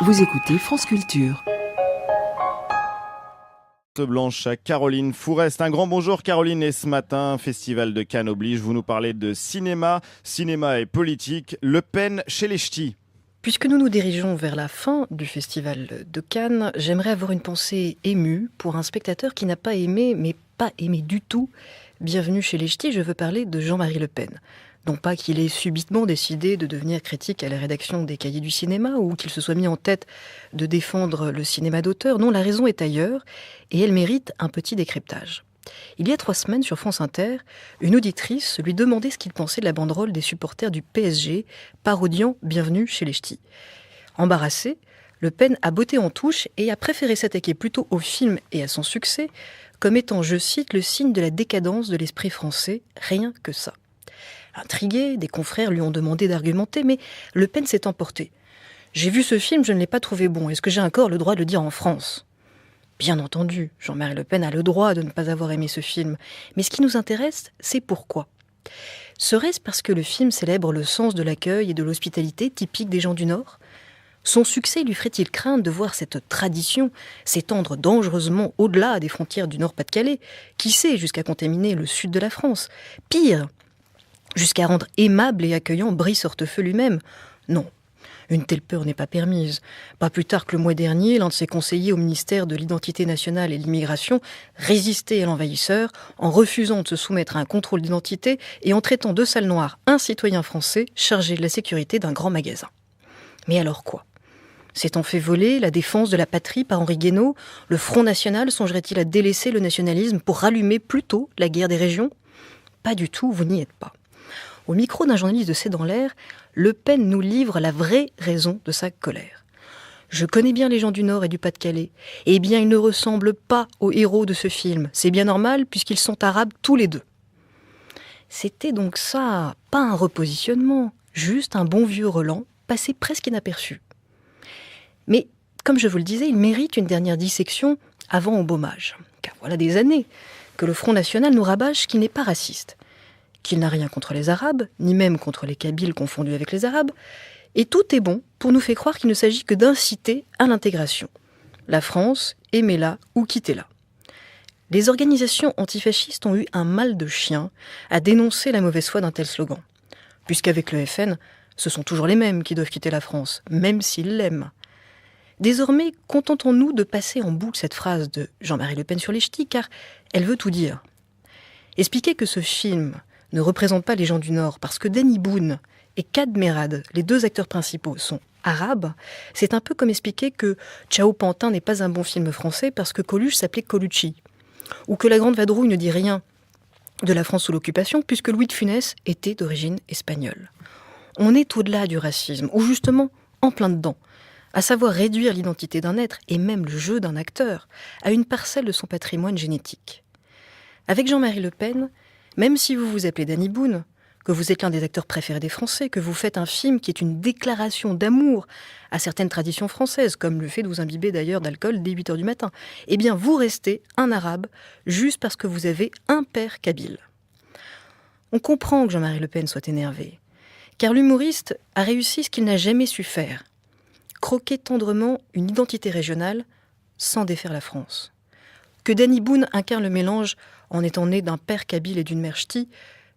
Vous écoutez France Culture. Blanche à Caroline Fourest. Un grand bonjour Caroline, et ce matin, Festival de Cannes oblige, vous nous parlez de cinéma et politique, Le Pen chez les Ch'tis. Puisque nous nous dirigeons vers la fin du Festival de Cannes, j'aimerais avoir une pensée émue pour un spectateur qui n'a pas aimé, mais pas aimé du tout, Bienvenue chez les Ch'tis. Je veux parler de Jean-Marie Le Pen. Non pas qu'il ait subitement décidé de devenir critique à la rédaction des Cahiers du cinéma ou qu'il se soit mis en tête de défendre le cinéma d'auteur. Non, la raison est ailleurs et elle mérite un petit décryptage. Il y a 3 semaines, sur France Inter, une auditrice lui demandait ce qu'il pensait de la banderole des supporters du PSG parodiant Bienvenue chez les Ch'tis. Embarrassé, Le Pen a botté en touche et a préféré s'attaquer plutôt au film et à son succès comme étant, je cite, le signe de la décadence de l'esprit français, rien que ça. Intrigué, des confrères lui ont demandé d'argumenter, mais Le Pen s'est emporté. « J'ai vu ce film, je ne l'ai pas trouvé bon. Est-ce que j'ai encore le droit de le dire en France ?» Bien entendu, Jean-Marie Le Pen a le droit de ne pas avoir aimé ce film. Mais ce qui nous intéresse, c'est pourquoi. Serait-ce parce que le film célèbre le sens de l'accueil et de l'hospitalité typique des gens du Nord ? Son succès lui ferait-il craindre de voir cette tradition s'étendre dangereusement au-delà des frontières du Nord-Pas-de-Calais, qui sait, jusqu'à contaminer le sud de la France ? Pire, jusqu'à rendre aimable et accueillant Brice Hortefeux lui-même. Non, une telle peur n'est pas permise. Pas plus tard que le mois dernier, l'un de ses conseillers au ministère de l'Identité nationale et de l'Immigration résistait à l'envahisseur en refusant de se soumettre à un contrôle d'identité et en traitant de sale noire un citoyen français chargé de la sécurité d'un grand magasin. Mais alors quoi ? S'étant fait voler la défense de la patrie par Henri Guénaud, le Front National songerait-il à délaisser le nationalisme pour rallumer plutôt la guerre des régions ? Pas du tout, vous n'y êtes pas. Au micro d'un journaliste de C'est dans l'air, Le Pen nous livre la vraie raison de sa colère. Je connais bien les gens du Nord et du Pas-de-Calais. Eh bien, ils ne ressemblent pas aux héros de ce film. C'est bien normal puisqu'ils sont arabes tous les deux. C'était donc ça, pas un repositionnement, juste un bon vieux Roland, passé presque inaperçu. Mais, comme je vous le disais, il mérite une dernière dissection avant embaumage. Car voilà des années que le Front National nous rabâche qu'il n'est pas raciste, qu'il n'a rien contre les Arabes, ni même contre les Kabyles confondus avec les Arabes, et tout est bon pour nous faire croire qu'il ne s'agit que d'inciter à l'intégration. La France, aimez-la ou quittez-la. Les organisations antifascistes ont eu un mal de chien à dénoncer la mauvaise foi d'un tel slogan, puisqu'avec le FN, ce sont toujours les mêmes qui doivent quitter la France, même s'ils l'aiment. Désormais, contentons-nous de passer en boucle cette phrase de Jean-Marie Le Pen sur les Ch'tis, car elle veut tout dire. Expliquer que ce film ne représente pas les gens du Nord parce que Danny Boone et Kad Merad, les 2 acteurs principaux, sont arabes, c'est un peu comme expliquer que Ciao Pantin n'est pas un bon film français parce que Coluche s'appelait Colucci, ou que La Grande Vadrouille ne dit rien de la France sous l'occupation puisque Louis de Funès était d'origine espagnole. On est au-delà du racisme, ou justement en plein dedans, à savoir réduire l'identité d'un être, et même le jeu d'un acteur, à une parcelle de son patrimoine génétique. Avec Jean-Marie Le Pen, même si vous vous appelez Danny Boone, que vous êtes l'un des acteurs préférés des Français, que vous faites un film qui est une déclaration d'amour à certaines traditions françaises, comme le fait de vous imbiber d'ailleurs d'alcool dès 8h du matin, eh bien vous restez un arabe juste parce que vous avez un père kabyle. On comprend que Jean-Marie Le Pen soit énervé, car l'humoriste a réussi ce qu'il n'a jamais su faire, croquer tendrement une identité régionale sans défaire la France. Que Danny Boone incarne le mélange en étant né d'un père kabyle et d'une mère ch'ti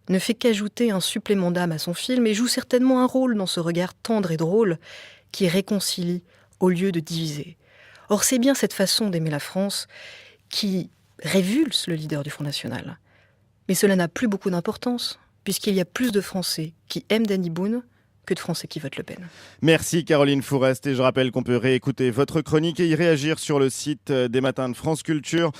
ne fait qu'ajouter un supplément d'âme à son film et joue certainement un rôle dans ce regard tendre et drôle qui réconcilie au lieu de diviser. Or, c'est bien cette façon d'aimer la France qui révulse le leader du Front National. Mais cela n'a plus beaucoup d'importance, puisqu'il y a plus de Français qui aiment Danny Boone que de Français qui votent Le Pen. Merci Caroline Fourest, et je rappelle qu'on peut réécouter votre chronique et y réagir sur le site des Matins de France Culture.